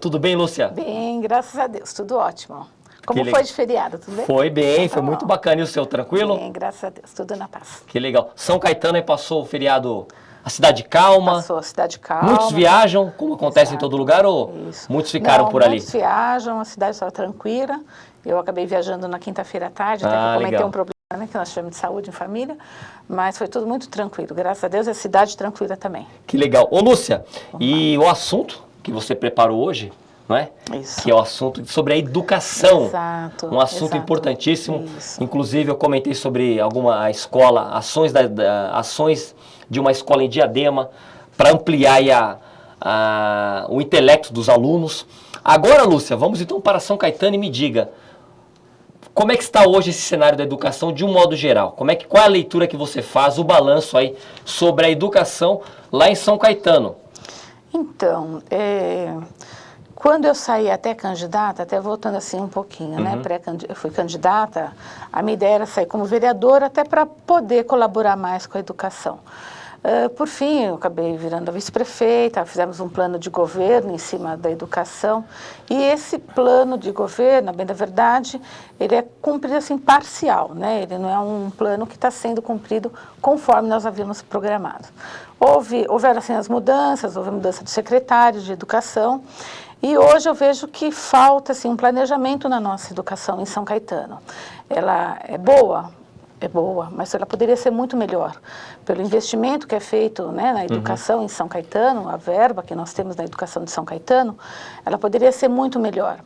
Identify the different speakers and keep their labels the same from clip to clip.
Speaker 1: Tudo bem, Lúcia?
Speaker 2: Bem, graças a Deus, tudo ótimo. Como foi de feriado, tudo bem?
Speaker 1: Foi bem, foi muito bacana. E o seu, tranquilo?
Speaker 2: Bem, graças a Deus, tudo na paz.
Speaker 1: Que legal. São Caetano aí passou o feriado, a cidade calma?
Speaker 2: Passou a cidade calma.
Speaker 1: Muitos viajam, como acontece em todo lugar, ou muitos ficaram por ali?
Speaker 2: Muitos viajam, a cidade estava tranquila. Eu acabei viajando na quinta-feira à tarde, até que eu comentei um problema, né, que nós tivemos de saúde em família, mas foi tudo muito tranquilo. Graças a Deus, a cidade tranquila também.
Speaker 1: Que legal. Ô, Lúcia, e o assunto que você preparou hoje, não é?
Speaker 2: Isso.
Speaker 1: Que é o assunto sobre a educação.
Speaker 2: Exato.
Speaker 1: Um assunto importantíssimo.
Speaker 2: Isso.
Speaker 1: Inclusive, eu comentei sobre a escola, ações de uma escola em Diadema para ampliar aí o intelecto dos alunos. Agora, Lúcia, vamos então para São Caetano e me diga, como é que está hoje esse cenário da educação de um modo geral? Qual é a leitura que você faz, o balanço aí sobre a educação lá em São Caetano?
Speaker 2: Então, quando eu saí até candidata, até voltando assim um pouquinho, né? Eu fui candidata, a minha ideia era sair como vereadora até para poder colaborar mais com a educação. Por fim, eu acabei virando a vice-prefeita, fizemos um plano de governo em cima da educação, e esse plano de governo, bem da verdade, ele é cumprido assim parcial, né? Ele não é um plano que está sendo cumprido conforme nós havíamos programado. Houveram assim as mudanças, houve mudança de secretário de educação, e hoje eu vejo que falta assim, um planejamento na nossa educação em São Caetano. Ela é boa, mas ela poderia ser muito melhor. Pelo investimento que é feito, né, na educação em São Caetano, a verba que nós temos na educação de São Caetano, ela poderia ser muito melhor.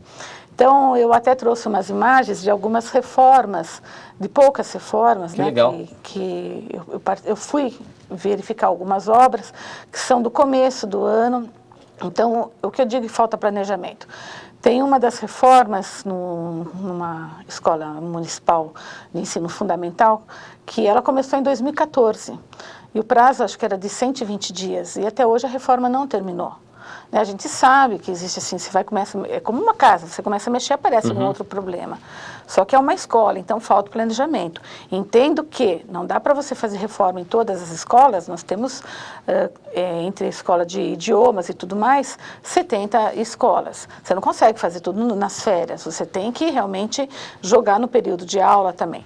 Speaker 2: Então, eu até trouxe umas imagens de algumas reformas, de poucas reformas,
Speaker 1: que
Speaker 2: né,
Speaker 1: legal.
Speaker 2: que eu fui verificar algumas obras que são do começo do ano. Então, o que eu digo que falta planejamento? Tem uma das reformas numa escola municipal de ensino fundamental que ela começou em 2014 e o prazo acho que era de 120 dias e até hoje a reforma não terminou. A gente sabe que existe assim, é como uma casa, você começa a mexer, aparece algum outro problema. Só que é uma escola, então falta planejamento. Entendo que não dá para você fazer reforma em todas as escolas, nós temos, entre a escola de idiomas e tudo mais, 70 escolas. Você não consegue fazer tudo nas férias, você tem que realmente jogar no período de aula também.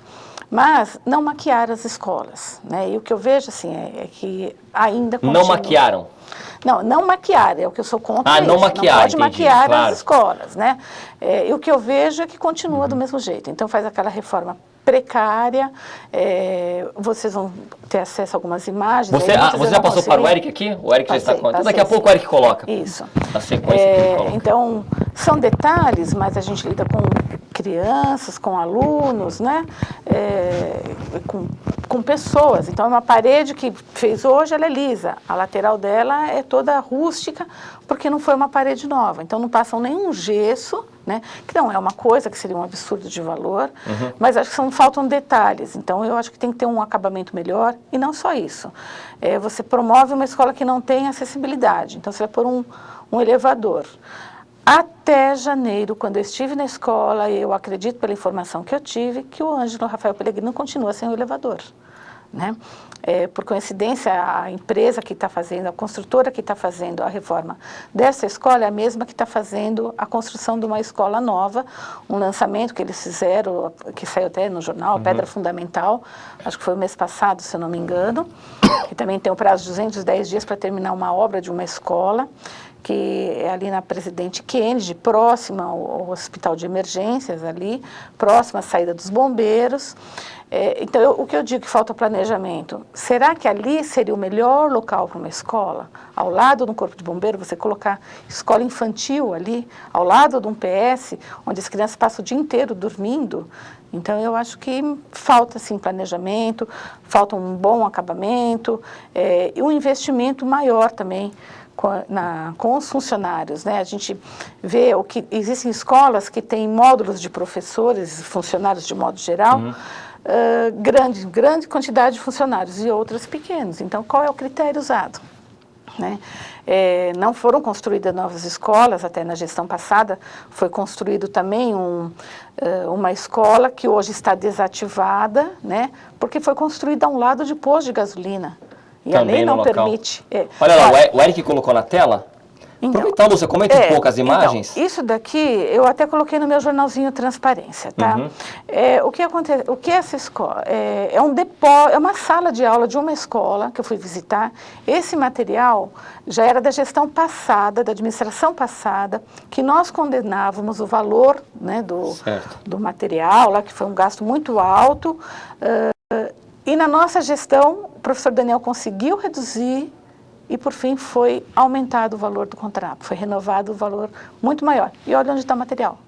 Speaker 2: Mas não maquiar as escolas, né? E o que eu vejo assim é que ainda continua.
Speaker 1: Não maquiaram?
Speaker 2: Não maquiar, é o que eu sou contra isso.
Speaker 1: Não maquiar,
Speaker 2: não pode
Speaker 1: entendi,
Speaker 2: maquiar
Speaker 1: claro.
Speaker 2: as escolas, né? E o que eu vejo é que continua do mesmo jeito. Então faz aquela reforma precária, vocês vão ter acesso a algumas imagens.
Speaker 1: Você já passou para o Eric aqui? O Eric já está com... Daqui a pouco o Eric coloca.
Speaker 2: Isso.
Speaker 1: A sequência que ele coloca.
Speaker 2: Então, são detalhes, mas a gente lida com crianças, com alunos, né? Com pessoas. Então, é uma parede que fez hoje, ela é lisa. A lateral dela é toda rústica, porque não foi uma parede nova. Então, não passam nenhum gesso, né? Que não é uma coisa que seria um absurdo de valor, mas acho que faltam detalhes. Então, eu acho que tem que ter um acabamento melhor, e não só isso. Você promove uma escola que não tem acessibilidade. Então, você vai pôr um elevador. Até janeiro, quando eu estive na escola, eu acredito pela informação que eu tive, que o Ângelo Rafael Pellegrino continua sem o elevador, né? Por coincidência, a empresa que está fazendo, a construtora que está fazendo a reforma dessa escola é a mesma que está fazendo a construção de uma escola nova, um lançamento que eles fizeram, que saiu até no jornal, Pedra Fundamental, acho que foi o mês passado, se eu não me engano, que também tem o prazo de 210 dias para terminar uma obra de uma escola, que é ali na Presidente Kennedy, próxima ao hospital de emergências ali, próxima à saída dos bombeiros. Então, o que eu digo que falta planejamento, será que ali seria o melhor local para uma escola? Ao lado do corpo de bombeiro, você colocar escola infantil ali, ao lado de um PS, onde as crianças passam o dia inteiro dormindo? Então, eu acho que falta, sim, planejamento, falta um bom acabamento e um investimento maior também com os funcionários, né? A gente vê que existem escolas que têm módulos de professores, funcionários de modo geral, grande quantidade de funcionários e outras pequenos. Então, qual é o critério usado? Né? Não foram construídas novas escolas, até na gestão passada foi construído também uma escola que hoje está desativada, né? Porque foi construída a um lado de posto de gasolina. E também a lei não permite.
Speaker 1: Olha lá, o Eric colocou na tela Aproveitar, Lúcia, comenta um pouco as imagens.
Speaker 2: Então, isso daqui eu até coloquei no meu jornalzinho Transparência, tá? O que acontece? O que é essa escola? É um depósito, é uma sala de aula de uma escola que eu fui visitar. Esse material já era da gestão passada, da administração passada, que nós condenávamos o valor, né, do material, lá que foi um gasto muito alto. E na nossa gestão, o professor Daniel conseguiu reduzir e, por fim, foi aumentado o valor do contrato, foi renovado o valor muito maior. E olha onde está o material.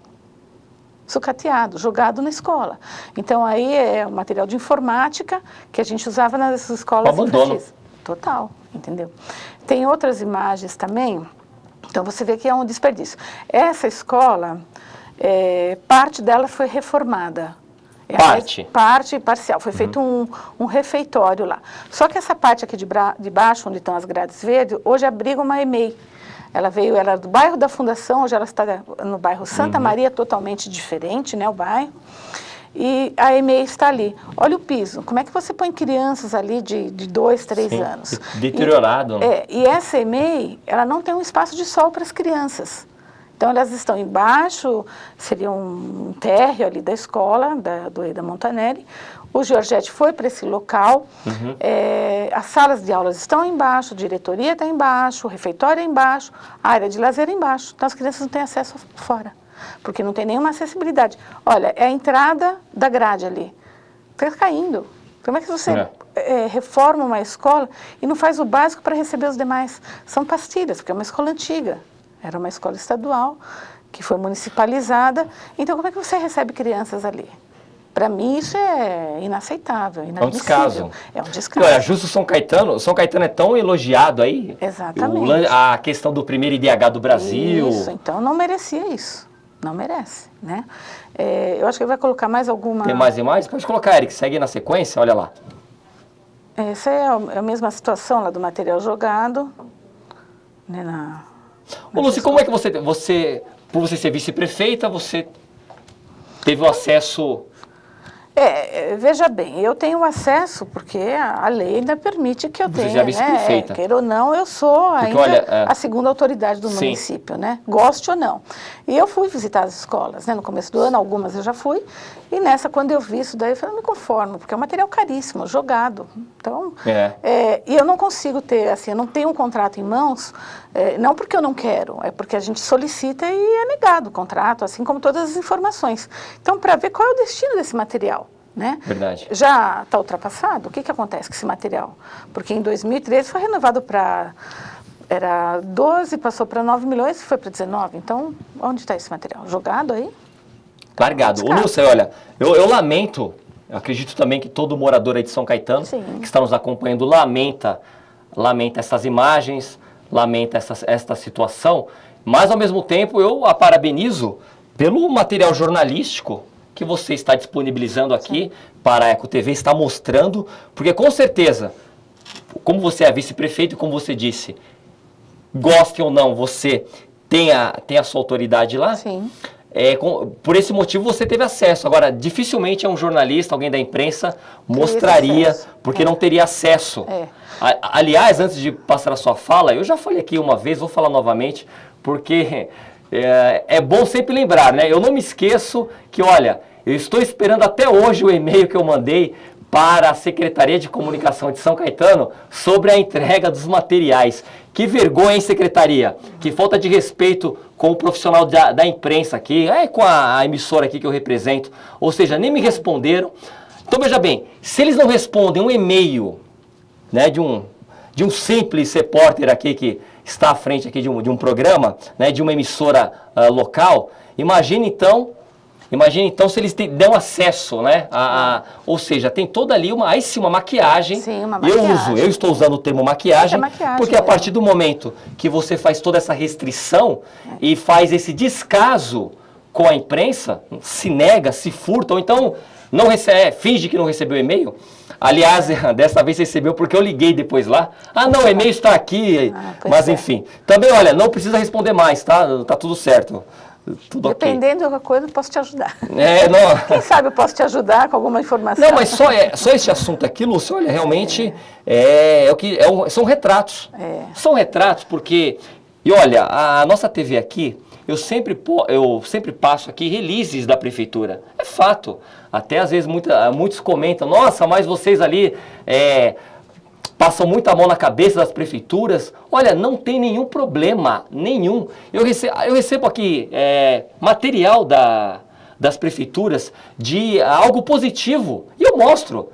Speaker 2: Sucateado, jogado na escola. Então, aí é o material de informática que a gente usava nas escolas infantis. Total, entendeu? Tem outras imagens também, então você vê que é um desperdício. Essa escola, parte dela foi reformada. Parte parcial. Foi feito um refeitório lá. Só que essa parte aqui de baixo, onde estão as grades verdes, hoje abriga uma EMEI. Ela era do bairro da Fundação, hoje ela está no bairro Santa Maria, totalmente diferente, né, o bairro. E a EMEI está ali. Olha o piso. Como é que você põe crianças ali de 2, 3 anos?
Speaker 1: Deteriorado.
Speaker 2: E essa EMEI, ela não tem um espaço de sol para as crianças. Então, elas estão embaixo, seria um térreo ali da escola, do Eda Montanelli. O Giorgetti foi para esse local. As salas de aulas estão embaixo, a diretoria está embaixo, o refeitório é embaixo, a área de lazer é embaixo. Então, as crianças não têm acesso fora, porque não tem nenhuma acessibilidade. Olha, é a entrada da grade ali. Está caindo. Como é que você reforma uma escola e não faz o básico para receber os demais? São pastilhas, porque é uma escola antiga. Era uma escola estadual, que foi municipalizada. Então, como é que você recebe crianças ali? Para mim, isso é inaceitável, inadmissível.
Speaker 1: É um descaso.
Speaker 2: É um descaso.
Speaker 1: Olha, justo São Caetano é tão elogiado aí.
Speaker 2: Exatamente.
Speaker 1: A questão do primeiro IDH do Brasil.
Speaker 2: Isso, então não merecia isso. Não merece, né? Eu acho que ele vai colocar mais alguma...
Speaker 1: Tem mais imagens? Pode colocar, Eric, segue na sequência, olha lá.
Speaker 2: Essa é a mesma situação lá do material jogado, né,
Speaker 1: Ô, Lúcia, como é que você, por você ser vice-prefeita, você teve o acesso...
Speaker 2: Veja bem, eu tenho acesso porque a lei ainda permite que eu tenha,
Speaker 1: Você é vice-prefeita.
Speaker 2: Queira ou não, eu sou ainda a segunda autoridade do município, né? Goste ou não. E eu fui visitar as escolas, né? No começo do ano, algumas eu já fui, e nessa, quando eu vi isso daí, eu falei, não me conformo, porque é um material caríssimo, jogado. Então, e eu não consigo ter, assim, eu não tenho um contrato em mãos, não porque eu não quero, é porque a gente solicita e é negado o contrato, assim como todas as informações. Então, para ver qual é o destino desse material. Né?
Speaker 1: Verdade.
Speaker 2: Já está ultrapassado? O que acontece com esse material? Porque em 2013 foi renovado para... Era 12, passou para 9 milhões e foi para 19. Então, onde está esse material? Jogado aí?
Speaker 1: Largado. Ô, Lúcia, olha, eu lamento, eu acredito também que todo morador aí de São Caetano, que está nos acompanhando, lamenta essas imagens, lamenta esta situação, mas ao mesmo tempo eu a parabenizo pelo material jornalístico que você está disponibilizando aqui para a EcoTV, está mostrando, porque com certeza, como você é vice-prefeito e como você disse, goste ou não, você tem a sua autoridade lá.
Speaker 2: Sim.
Speaker 1: Por esse motivo você teve acesso. Agora, dificilmente um jornalista, alguém da imprensa, mostraria, porque não teria acesso. Aliás, antes de passar a sua fala, eu já falei aqui uma vez, vou falar novamente, porque... É bom sempre lembrar, né? Eu não me esqueço que, olha, eu estou esperando até hoje o e-mail que eu mandei para a Secretaria de Comunicação de São Caetano sobre a entrega dos materiais. Que vergonha, hein, Secretaria? Que falta de respeito com o profissional da imprensa aqui, com a emissora aqui que eu represento. Ou seja, nem me responderam. Então, veja bem, se eles não respondem um e-mail, né, de um simples repórter aqui que está à frente aqui de um programa, né, de uma emissora local, imagine então se eles dão acesso, né, ou seja, tem toda ali uma maquiagem.
Speaker 2: Sim, uma maquiagem.
Speaker 1: Eu estou usando o termo maquiagem, porque a partir do momento que você faz toda essa restrição e faz esse descaso com a imprensa, se nega, se furta, ou então não recebe, finge que não recebeu e-mail. Aliás, dessa vez recebeu porque eu liguei depois lá. Não, o e-mail está aqui. Mas enfim. Também, olha, não precisa responder mais, tá? Tá tudo certo. Tudo
Speaker 2: Dependendo de alguma coisa, eu posso te ajudar.
Speaker 1: Não.
Speaker 2: Quem sabe eu posso te ajudar com alguma informação.
Speaker 1: Não, mas só esse assunto aqui, Lúcia, olha, realmente são retratos. São retratos porque E olha, a nossa TV aqui, eu sempre passo aqui releases da prefeitura. É fato. Até às vezes muitos comentam, nossa, mas vocês ali passam muita mão na cabeça das prefeituras. Olha, não tem nenhum problema, nenhum. Eu recebo aqui material das prefeituras de algo positivo. E eu mostro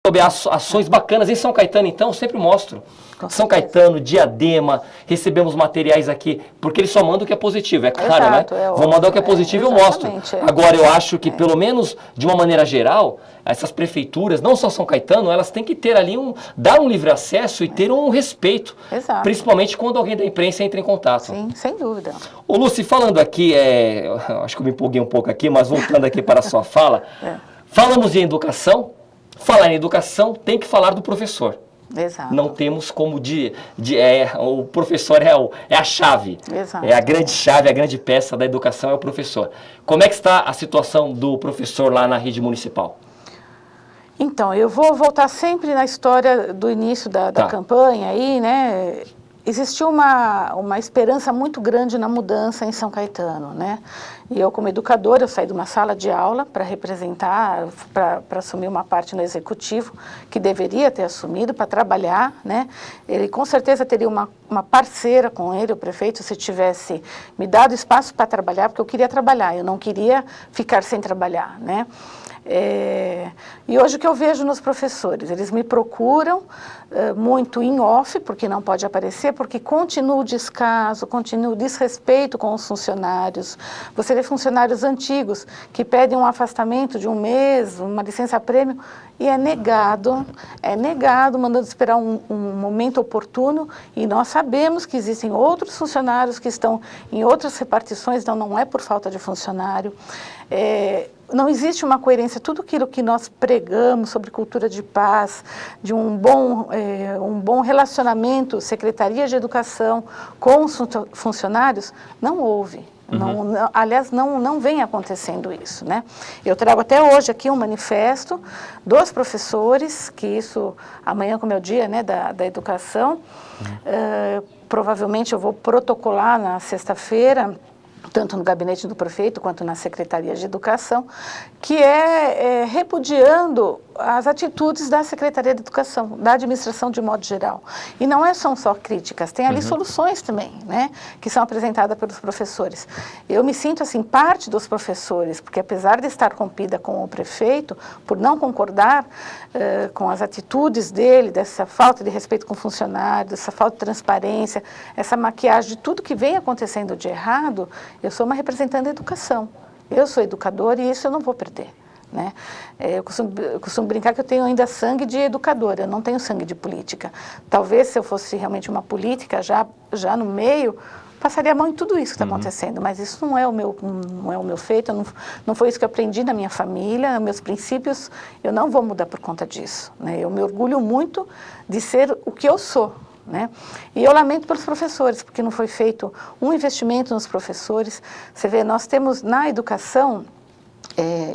Speaker 1: sobre ações bacanas. Em São Caetano, então, eu sempre mostro. São Caetano, Diadema, recebemos materiais aqui, porque eles só mandam o que é positivo, é claro,
Speaker 2: Exato,
Speaker 1: né?
Speaker 2: óbvio,
Speaker 1: Vou mandar o que é positivo e eu mostro. Agora, eu acho que, pelo menos, de uma maneira geral, essas prefeituras, não só São Caetano, elas têm que ter ali dar um livre acesso e ter um respeito.
Speaker 2: Exato.
Speaker 1: Principalmente quando alguém da imprensa entra em contato.
Speaker 2: Sim, sem dúvida.
Speaker 1: Ô, Lúcia, falando aqui, acho que eu me empolguei um pouco aqui, mas voltando aqui para a sua fala, falamos em educação, falar em educação tem que falar do professor.
Speaker 2: Exato.
Speaker 1: Não temos como o professor é a chave.
Speaker 2: Exato.
Speaker 1: É a grande chave, a grande peça da educação é o professor. Como é que está a situação do professor lá na rede municipal?
Speaker 2: Então, eu vou voltar sempre na história do início da campanha aí, né? Existiu uma esperança muito grande na mudança em São Caetano, né? E eu, como educadora, eu saí de uma sala de aula para representar, para assumir uma parte no executivo, que deveria ter assumido para trabalhar, né? Ele com certeza teria uma parceira com ele, o prefeito, se tivesse me dado espaço para trabalhar, porque eu queria trabalhar, eu não queria ficar sem trabalhar, né? E hoje o que eu vejo nos professores, eles me procuram muito em off, porque não pode aparecer, porque continua o descaso, continua o desrespeito com os funcionários. Você vê funcionários antigos que pedem um afastamento de um mês, uma licença-prêmio, e é negado, mandando esperar um momento oportuno, e nós sabemos que existem outros funcionários que estão em outras repartições, então não é por falta de funcionário. Não existe uma coerência, tudo aquilo que nós pregamos sobre cultura de paz, de um bom relacionamento, Secretaria de Educação com os funcionários, não houve. Aliás, não vem acontecendo isso, né? Eu trago até hoje aqui um manifesto dos professores, que isso, amanhã como é o dia, né, da educação, provavelmente eu vou protocolar na sexta-feira, tanto no gabinete do prefeito quanto na Secretaria de Educação, que repudiando as atitudes da Secretaria de Educação, da administração de modo geral. E não são só críticas, tem ali soluções também, né, que são apresentadas pelos professores. Eu me sinto, assim, parte dos professores, porque apesar de estar rompida com o prefeito, por não concordar com as atitudes dele, dessa falta de respeito com funcionários, dessa falta de transparência, essa maquiagem de tudo que vem acontecendo de errado, eu sou uma representante da educação. Eu sou educadora e isso eu não vou perder, né? Eu costumo brincar que eu tenho ainda sangue de educadora, eu não tenho sangue de política. Talvez se eu fosse realmente uma política, já no meio, passaria a mão em tudo isso que está acontecendo, mas isso não é o meu feito, não foi isso que eu aprendi na minha família, meus princípios, eu não vou mudar por conta disso, né? Eu me orgulho muito de ser o que eu sou, né? E eu lamento pelos professores, porque não foi feito um investimento nos professores. Você vê, nós temos na educação,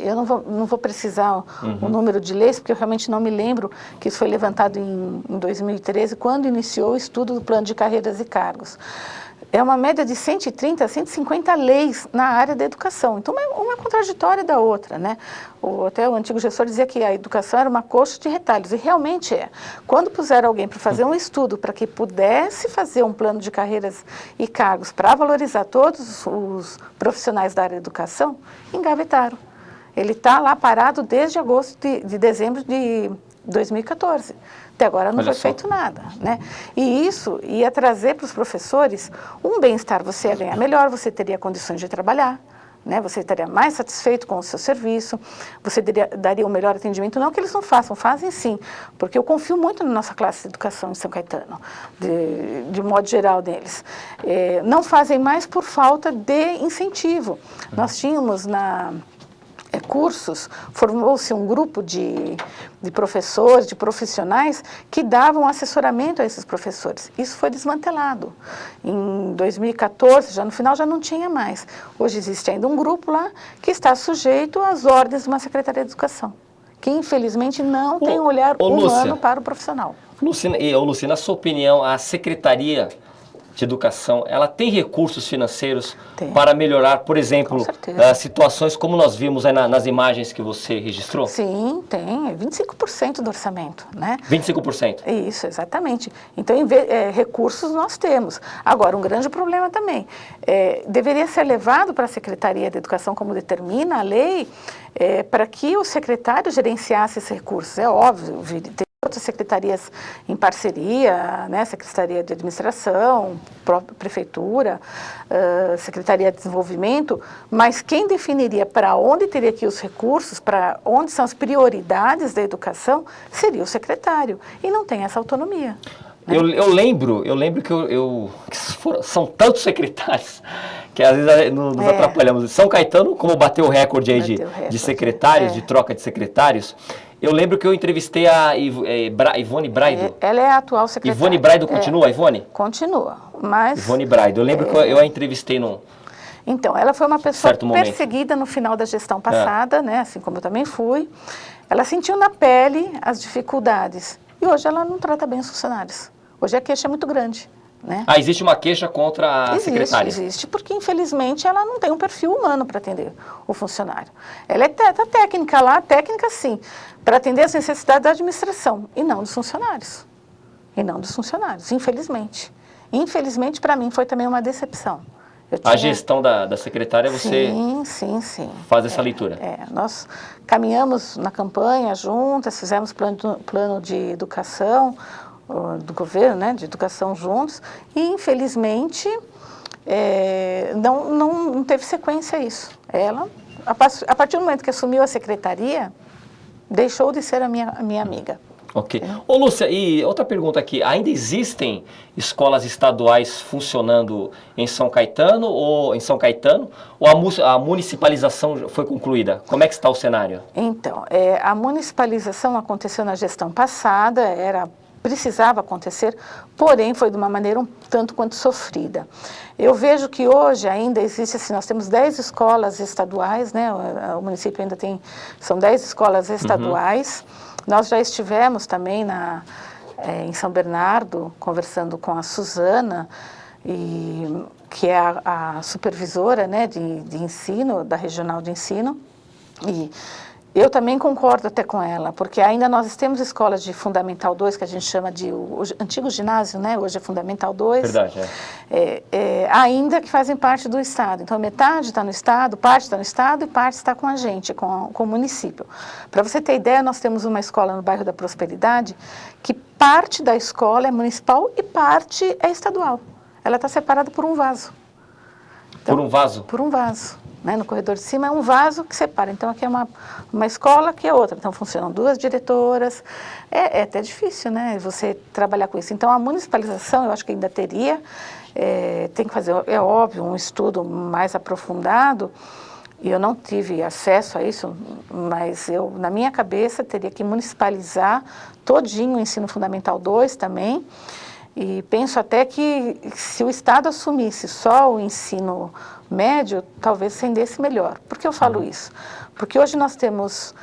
Speaker 2: eu não vou precisar o número de leis, porque eu realmente não me lembro que isso foi levantado em 2013, quando iniciou o estudo do plano de carreiras e cargos. É uma média de 130 a 150 leis na área da educação. Então, uma é contraditória da outra, né? Até o antigo gestor dizia que a educação era uma coxa de retalhos, e realmente é. Quando puseram alguém para fazer um estudo para que pudesse fazer um plano de carreiras e cargos para valorizar todos os profissionais da área da educação, engavetaram. Ele está lá parado desde de dezembro de 2014. Até agora não foi feito nada, né? E isso ia trazer para os professores um bem-estar. Você ia ganhar melhor, você teria condições de trabalhar, né? Você estaria mais satisfeito com o seu serviço, você daria um melhor atendimento. Não que eles não façam, fazem sim, porque eu confio muito na nossa classe de educação de São Caetano, de modo geral deles. Não fazem mais por falta de incentivo. Nós tínhamos cursos, formou-se um grupo de professores, de profissionais que davam assessoramento a esses professores. Isso foi desmantelado. Em 2014, já no final, já não tinha mais. Hoje existe ainda um grupo lá que está sujeito às ordens de uma Secretaria de Educação, que infelizmente não tem um olhar humano para o profissional.
Speaker 1: Lúcia, na sua opinião, a Secretaria de Educação, ela tem recursos financeiros
Speaker 2: Tem.
Speaker 1: para melhorar, por exemplo,
Speaker 2: Com certeza.
Speaker 1: situações como nós vimos aí nas imagens que você registrou?
Speaker 2: Sim, tem. É 25% do orçamento, né?
Speaker 1: 25%.
Speaker 2: Isso, exatamente. Então, recursos nós temos. Agora, um grande problema também, deveria ser levado para a Secretaria de Educação, como determina a lei, para que o secretário gerenciasse esses recursos. É óbvio, tem outras secretarias em parceria, né? Secretaria de Administração, própria Prefeitura, Secretaria de Desenvolvimento, mas quem definiria para onde teria que ir os recursos, para onde são as prioridades da educação, seria o secretário, e não tem essa autonomia. Né?
Speaker 1: Eu lembro que são tantos secretários que às vezes nos atrapalhamos. São Caetano, como bateu o recorde aí de secretários, de troca de secretários, eu lembro que eu entrevistei a Ivone Braido.
Speaker 2: Ela é a atual secretária.
Speaker 1: Ivone Braido continua, Ivone?
Speaker 2: Continua, mas...
Speaker 1: Ivone Braido, eu lembro que eu a entrevistei num...
Speaker 2: Então, ela foi uma pessoa perseguida no final da gestão passada, né, assim como eu também fui. Ela sentiu na pele as dificuldades. E hoje ela não trata bem os funcionários. Hoje a queixa é muito grande. Né?
Speaker 1: Existe uma queixa contra a secretária?
Speaker 2: Existe, porque infelizmente ela não tem um perfil humano para atender o funcionário. Ela é técnica lá, técnica sim, para atender as necessidades da administração e não dos funcionários. Infelizmente. Infelizmente, para mim, foi também uma decepção.
Speaker 1: A gestão da secretária, você
Speaker 2: sim.
Speaker 1: faz essa leitura?
Speaker 2: Nós caminhamos na campanha juntas, fizemos plano de educação, do governo, né, de educação juntos, e infelizmente não teve sequência isso. Ela, a partir do momento que assumiu a secretaria, deixou de ser a minha amiga.
Speaker 1: Ok. Ô Lúcia, e outra pergunta aqui, ainda existem escolas estaduais funcionando em São Caetano ou a municipalização foi concluída? Como é que está o cenário?
Speaker 2: Então, a municipalização aconteceu na gestão passada, precisava acontecer, porém foi de uma maneira um tanto quanto sofrida. Eu vejo que hoje ainda existe, assim, nós temos 10 escolas estaduais, né? O município ainda são 10 escolas estaduais. Nós já estivemos também em São Bernardo, conversando com a Suzana, que é a supervisora, né, de ensino, da Regional de Ensino, e eu também concordo até com ela, porque ainda nós temos escolas de Fundamental 2, que a gente chama de o antigo ginásio, né? Hoje é Fundamental 2.
Speaker 1: Verdade,
Speaker 2: ainda que fazem parte do Estado. Então, metade está no Estado, parte está no Estado e parte está com a gente, com o município. Para você ter ideia, nós temos uma escola no bairro da Prosperidade, que parte da escola é municipal e parte é estadual. Ela está separada por um vaso. Então,
Speaker 1: por um vaso?
Speaker 2: Por um vaso. Né, no corredor de cima é um vaso que separa. Então, aqui é uma escola, aqui é outra. Então, funcionam 2 diretoras. É até difícil, né, você trabalhar com isso. Então, a municipalização, eu acho que ainda teria. Tem que fazer, é óbvio, um estudo mais aprofundado. E eu não tive acesso a isso, mas eu, na minha cabeça, teria que municipalizar todinho o ensino fundamental 2 também. E penso até que se o Estado assumisse só o ensino médio, talvez rendesse melhor. Por que eu falo isso? Porque hoje nós temos,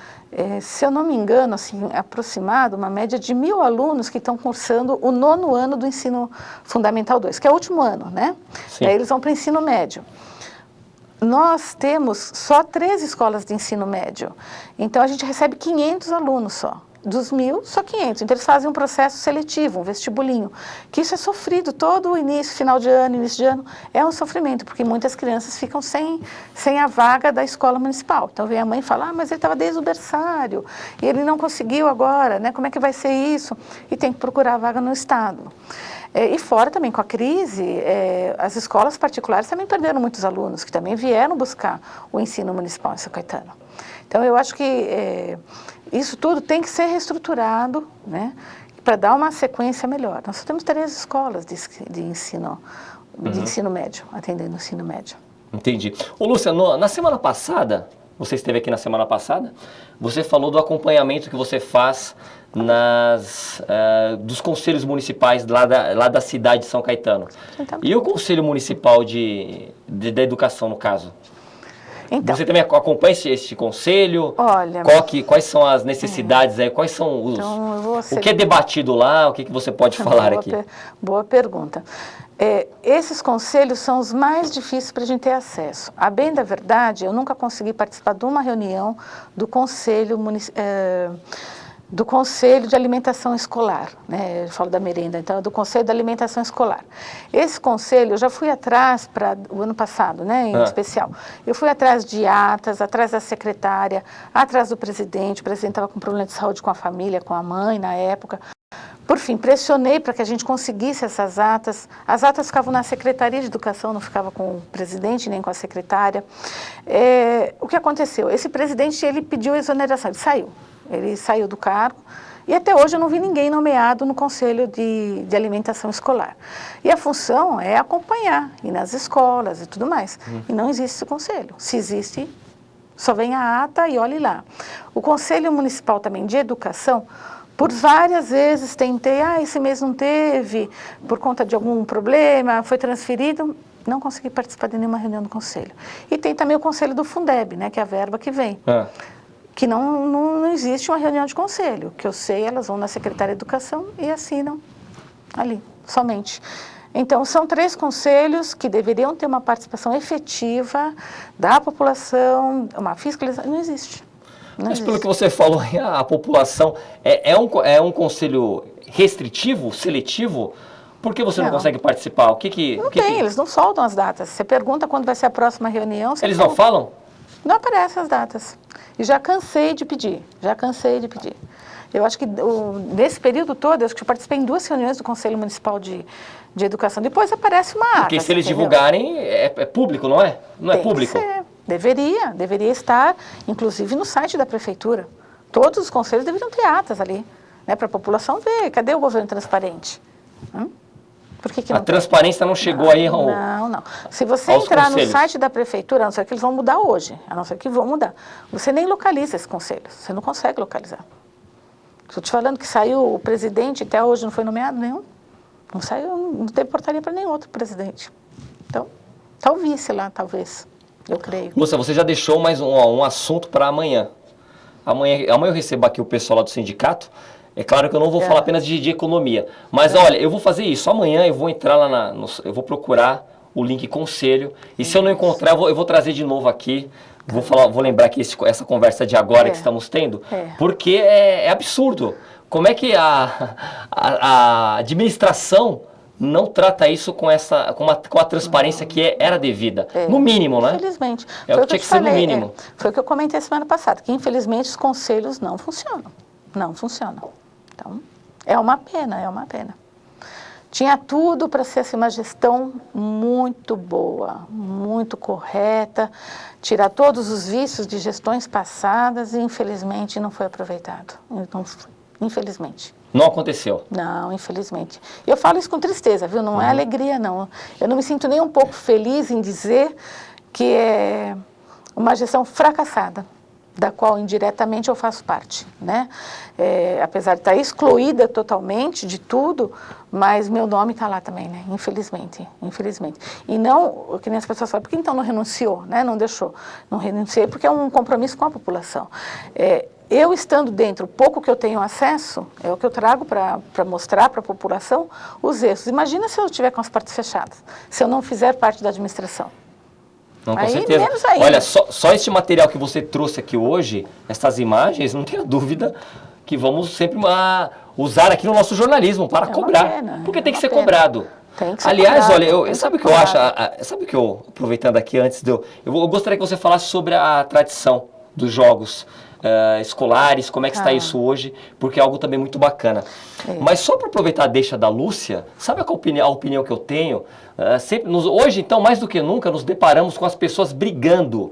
Speaker 2: se eu não me engano, assim, aproximado, uma média de 1.000 alunos que estão cursando o 9º ano do ensino fundamental 2, que é o último ano, né?
Speaker 1: Sim.
Speaker 2: Daí eles vão para o ensino médio. Nós temos só 3 escolas de ensino médio, então a gente recebe 500 alunos só. Dos 1.000, só 500. Então, eles fazem um processo seletivo, um vestibulinho, que isso é sofrido todo o início, final de ano, início de ano, é um sofrimento, porque muitas crianças ficam sem a vaga da escola municipal. Então, vem a mãe e fala, mas ele estava desde o berçário, e ele não conseguiu agora, né? Como é que vai ser isso? E tem que procurar a vaga no Estado. E fora também, com a crise, as escolas particulares também perderam muitos alunos, que também vieram buscar o ensino municipal em São Caetano. Então, eu acho que isso tudo tem que ser reestruturado, né, para dar uma sequência melhor. Nós só temos 3 escolas de ensino médio, atendendo o ensino médio.
Speaker 1: Entendi. Ô, Lúcia, na semana passada, você esteve aqui na semana passada, você falou do acompanhamento que você faz dos conselhos municipais lá da cidade de São Caetano. Então, e o Conselho Municipal da Educação, no caso?
Speaker 2: Então,
Speaker 1: você também acompanha esse conselho?
Speaker 2: olha,
Speaker 1: Quais são as necessidades aí? Quais são os...
Speaker 2: então eu vou
Speaker 1: O que é debatido lá? O que você pode falar aqui?
Speaker 2: Boa pergunta. Esses conselhos são os mais difíceis para a gente ter acesso. A bem da verdade, eu nunca consegui participar de uma reunião do do Conselho de Alimentação Escolar, né? Eu falo da merenda, então é do Conselho de Alimentação Escolar. Esse conselho, eu já fui atrás, para o ano passado, né, em especial, eu fui atrás de atas, atrás da secretária, atrás do presidente, o presidente estava com problema de saúde com a família, com a mãe na época. Por fim, pressionei para que a gente conseguisse essas atas. As atas ficavam na Secretaria de Educação, não ficava com o presidente nem com a secretária. O que aconteceu? Esse presidente, ele pediu exoneração, ele saiu do cargo e até hoje eu não vi ninguém nomeado no Conselho de Alimentação Escolar. E a função é acompanhar, ir nas escolas e tudo mais. E não existe esse conselho. Se existe, só vem a ata e olhe lá. O Conselho Municipal também de Educação, por várias vezes tentei, esse mês não teve, por conta de algum problema, foi transferido, não consegui participar de nenhuma reunião do Conselho. E tem também o Conselho do Fundeb, né, que é a verba que vem. Que não existe uma reunião de conselho. Que eu sei, elas vão na Secretaria de Educação e assinam ali, somente. Então, são 3 conselhos que deveriam ter uma participação efetiva da população, uma fiscalização, não existe.
Speaker 1: Mas pelo que você falou, a população é um conselho restritivo, seletivo? Por que você não consegue participar? Não
Speaker 2: tem, eles não soltam as datas. Você pergunta quando vai ser a próxima reunião.
Speaker 1: Eles não falam?
Speaker 2: Não aparecem as datas. E já cansei de pedir, Eu acho que nesse período todo, eu acho que eu participei em 2 reuniões do Conselho Municipal de Educação. Depois aparece uma ata.
Speaker 1: Porque se eles divulgarem, é público, não é? Não é público?
Speaker 2: Tem que ser. Deveria estar, inclusive, no site da Prefeitura. Todos os conselhos deveriam ter atas ali, né, para a população ver. Cadê o governo transparente? Por que não
Speaker 1: a transparência não chegou aí ao...
Speaker 2: Não. Se você entrar no site da Prefeitura, a não ser que eles vão mudar hoje, você nem localiza esse conselho, você não consegue localizar. Estou te falando que saiu o presidente, até hoje não foi nomeado nenhum. Não saiu, não teve portaria para nenhum outro presidente. Então, está o vice lá, talvez, eu creio.
Speaker 1: Lúcia, você já deixou mais um assunto para amanhã. Amanhã eu recebo aqui o pessoal lá do sindicato. É claro que eu não vou falar apenas de economia, mas olha, eu vou fazer isso. Amanhã eu vou entrar lá, eu vou procurar o link conselho e se eu não encontrar, eu vou trazer de novo aqui. Vou lembrar aqui essa conversa de agora que estamos tendo, porque é absurdo. Como é que a administração não trata isso com a transparência que era devida? No mínimo, né?
Speaker 2: Infelizmente.
Speaker 1: É o que tinha que ser no mínimo.
Speaker 2: Foi o que eu comentei semana passada, que infelizmente os conselhos não funcionam. Não funcionam. Então, é uma pena. Tinha tudo para ser assim, uma gestão muito boa, muito correta, tirar todos os vícios de gestões passadas e, infelizmente, não foi aproveitado. Então, infelizmente.
Speaker 1: Não aconteceu?
Speaker 2: Não, infelizmente. Eu falo isso com tristeza, viu? Não é alegria, não. Eu não me sinto nem um pouco feliz em dizer que é uma gestão fracassada, da qual indiretamente eu faço parte, né? Apesar de estar excluída totalmente de tudo, mas meu nome está lá também, né? Infelizmente. E não, que nem as pessoas falam, por que então não renunciou, né? Não deixou. Não renunciei porque é um compromisso com a população. Eu estando dentro, o pouco que eu tenho acesso, é o que eu trago para mostrar para a população os erros. Imagina se eu estiver com as portas fechadas, se eu não fizer parte da administração.
Speaker 1: Não, com certeza. Olha, só este material que você trouxe aqui hoje, essas imagens, não tenha dúvida que vamos sempre usar aqui no nosso jornalismo para cobrar. Porque tem que ser cobrado.
Speaker 2: Tem que ser
Speaker 1: Aliás,
Speaker 2: cobrado,
Speaker 1: olha, sabe o que eu acho? Sabe o que aproveitando aqui antes de eu gostaria que você falasse sobre a tradição dos jogos escolares, como é que está isso hoje, porque é algo também muito bacana. Mas só para aproveitar a deixa da Lúcia, sabe a opinião que eu tenho? Hoje, então, mais do que nunca, nos deparamos com as pessoas brigando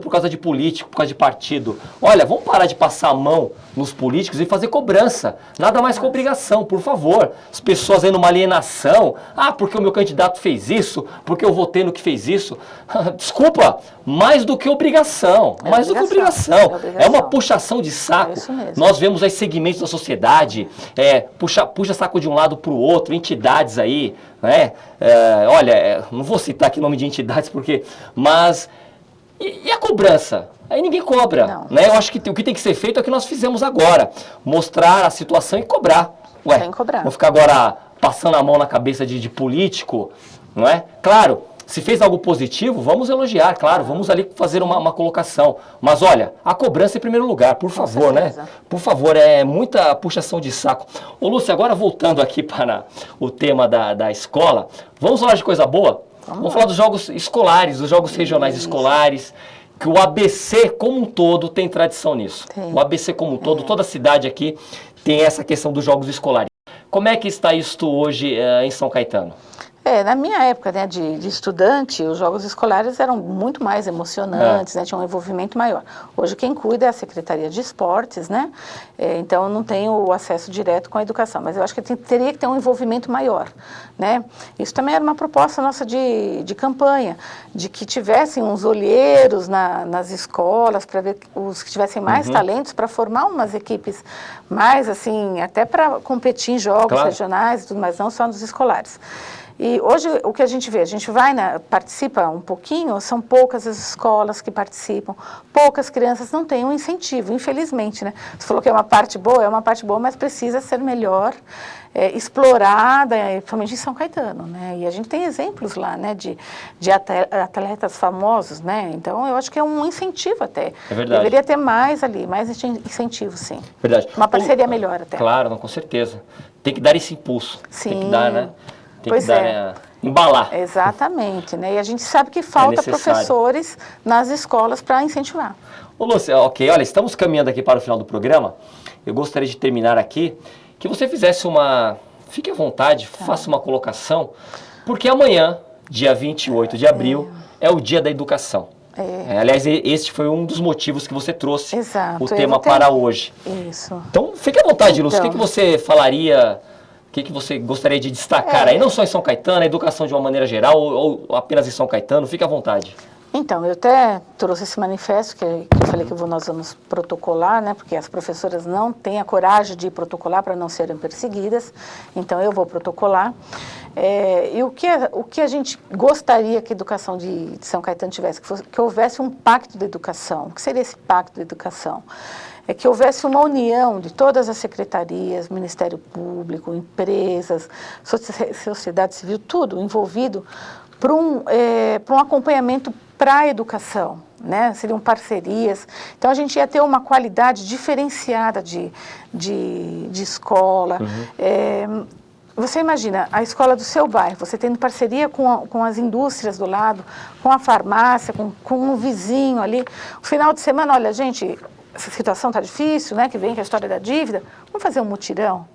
Speaker 1: por causa de político, por causa de partido. Olha, vamos parar de passar a mão nos políticos e fazer cobrança. Nada mais que obrigação, por favor. As pessoas aí numa alienação. Porque o meu candidato fez isso, porque eu votei no que fez isso. Desculpa, mais do que obrigação. É uma puxação de saco. Nós vemos aí segmentos da sociedade, puxa saco de um lado para o outro, entidades aí, né? Olha, não vou citar aqui o nome de entidades, mas... E a cobrança? Aí ninguém cobra,
Speaker 2: Não.
Speaker 1: né? Eu acho que o que tem que ser feito é o que nós fizemos agora. Mostrar a situação e cobrar. Ué,
Speaker 2: Tem que cobrar.
Speaker 1: vamos ficar agora passando a mão na cabeça de político, não é? Claro, se fez algo positivo, vamos elogiar, claro, vamos ali fazer uma colocação. Mas olha, a cobrança em primeiro lugar, por favor, né? Por favor, é muita puxação de saco. Ô Lúcia, agora voltando aqui para o tema da escola, vamos falar de coisa boa? Vamos falar dos jogos escolares, dos jogos regionais escolares, que o ABC como um todo tem tradição nisso.
Speaker 2: Tem.
Speaker 1: O ABC como um todo, toda a cidade aqui tem essa questão dos jogos escolares. Como é que está isto hoje em São Caetano?
Speaker 2: Na minha época, né, de estudante, os jogos escolares eram muito mais emocionantes, né, tinha um envolvimento maior. Hoje quem cuida é a Secretaria de Esportes, né, então eu não tenho o acesso direto com a educação, mas eu acho que teria que ter um envolvimento maior, né. Isso também era uma proposta nossa de campanha, de que tivessem uns olheiros nas escolas, para ver os que tivessem mais talentos, para formar umas equipes mais, assim, até para competir em jogos regionais e tudo mais, não só nos escolares. E hoje o que a gente vê, a gente vai, participa um pouquinho, são poucas as escolas que participam, poucas crianças não têm um incentivo, infelizmente, né? Você falou que é uma parte boa, mas precisa ser melhor explorada, principalmente em São Caetano, né? E a gente tem exemplos lá, né, de atletas famosos, né? Então eu acho que é um incentivo até.
Speaker 1: É verdade.
Speaker 2: Deveria ter mais ali, mais incentivo, sim.
Speaker 1: Verdade.
Speaker 2: Uma parceria melhor até.
Speaker 1: Claro, não, com certeza. Tem que dar esse impulso.
Speaker 2: Sim.
Speaker 1: Tem que dar, né? Tem
Speaker 2: Pois
Speaker 1: que dar, embalar.
Speaker 2: Exatamente, né? E a gente sabe que falta professores nas escolas para incentivar.
Speaker 1: Ô Lúcia, ok, olha, estamos caminhando aqui para o final do programa. Eu gostaria de terminar aqui, que você fizesse fique à vontade, faça uma colocação, porque amanhã, dia 28 de abril, é o Dia da Educação. Aliás, este foi um dos motivos que você trouxe o tema para hoje.
Speaker 2: Isso.
Speaker 1: Então, fique à vontade, Lúcia, o que você falaria... O que você gostaria de destacar aí, não só em São Caetano, a educação de uma maneira geral, ou apenas em São Caetano? Fique à vontade.
Speaker 2: Então, eu até trouxe esse manifesto, que eu falei que nós vamos protocolar, né, porque as professoras não têm a coragem de protocolar para não serem perseguidas, então eu vou protocolar. E o que a gente gostaria que a educação de São Caetano tivesse, que houvesse um pacto de educação. O que seria esse pacto de educação? É que houvesse uma união de todas as secretarias, Ministério Público, empresas, sociedade civil, tudo envolvido para um acompanhamento para a educação, né? Seriam parcerias. Então, a gente ia ter uma qualidade diferenciada de escola. Você imagina, a escola do seu bairro, você tendo parceria com as indústrias do lado, com a farmácia, com um vizinho ali. No final de semana, olha, gente... Essa situação está difícil, né, que vem com a história da dívida, vamos fazer um mutirão?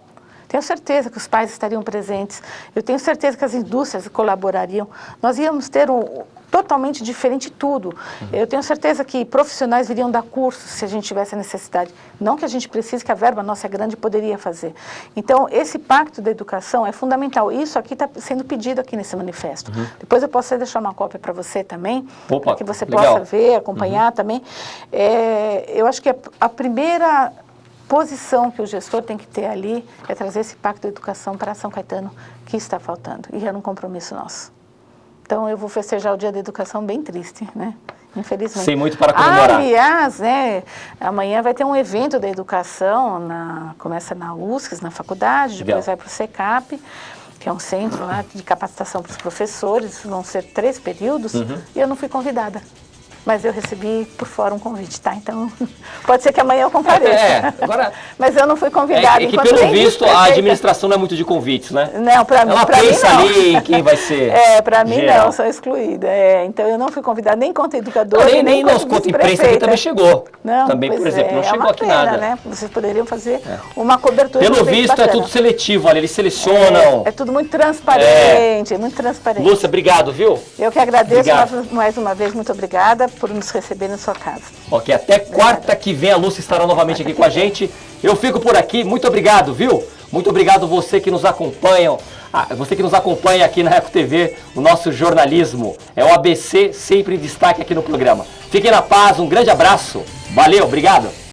Speaker 2: Tenho certeza que os pais estariam presentes, eu tenho certeza que as indústrias colaborariam, nós íamos ter totalmente diferente tudo. Eu tenho certeza que profissionais viriam dar cursos se a gente tivesse a necessidade. Não que a gente precise, que a verba nossa é grande e poderia fazer. Então, esse pacto da educação é fundamental. Isso aqui está sendo pedido aqui nesse manifesto. Depois eu posso deixar uma cópia para você também, para que você possa ver, acompanhar também. Eu acho que a primeira posição que o gestor tem que ter ali é trazer esse pacto de educação para São Caetano, que está faltando. E era um compromisso nosso. Então, eu vou festejar o Dia da Educação bem triste, né? Infelizmente.
Speaker 1: Sem muito para comemorar.
Speaker 2: Aliás, né, amanhã vai ter um evento da educação, começa na USCS, na faculdade, depois vai para o SECAP, que é um centro lá de capacitação para os professores, vão ser 3 períodos, e eu não fui convidada. Mas eu recebi por fora um convite, tá? Então, pode ser que amanhã eu compareça.
Speaker 1: Agora,
Speaker 2: mas eu não fui convidada.
Speaker 1: É que pelo visto, a administração não é muito de convites, né?
Speaker 2: Não, para mim não. Ela
Speaker 1: pensa ali em quem vai ser
Speaker 2: para mim não, sou excluída. Então, eu não fui convidada nem contra educadora, nem contra
Speaker 1: imprensa aqui também chegou.
Speaker 2: Não,
Speaker 1: também, por exemplo, não chegou aqui nada.
Speaker 2: Né? Vocês poderiam fazer uma cobertura.
Speaker 1: Pelo visto, bacana. É tudo seletivo, olha, eles selecionam.
Speaker 2: É tudo muito transparente, muito transparente.
Speaker 1: Lúcia, obrigado, viu?
Speaker 2: Eu que agradeço mais uma vez, muito obrigada por nos receber na sua casa.
Speaker 1: Ok, até quarta que vem a Lúcia estará novamente aqui com a gente. Eu fico por aqui, muito obrigado, viu? Muito obrigado você que nos acompanha, aqui na Eco TV, o nosso jornalismo. É o ABC sempre em destaque aqui no programa. Fiquem na paz, um grande abraço. Valeu, obrigado.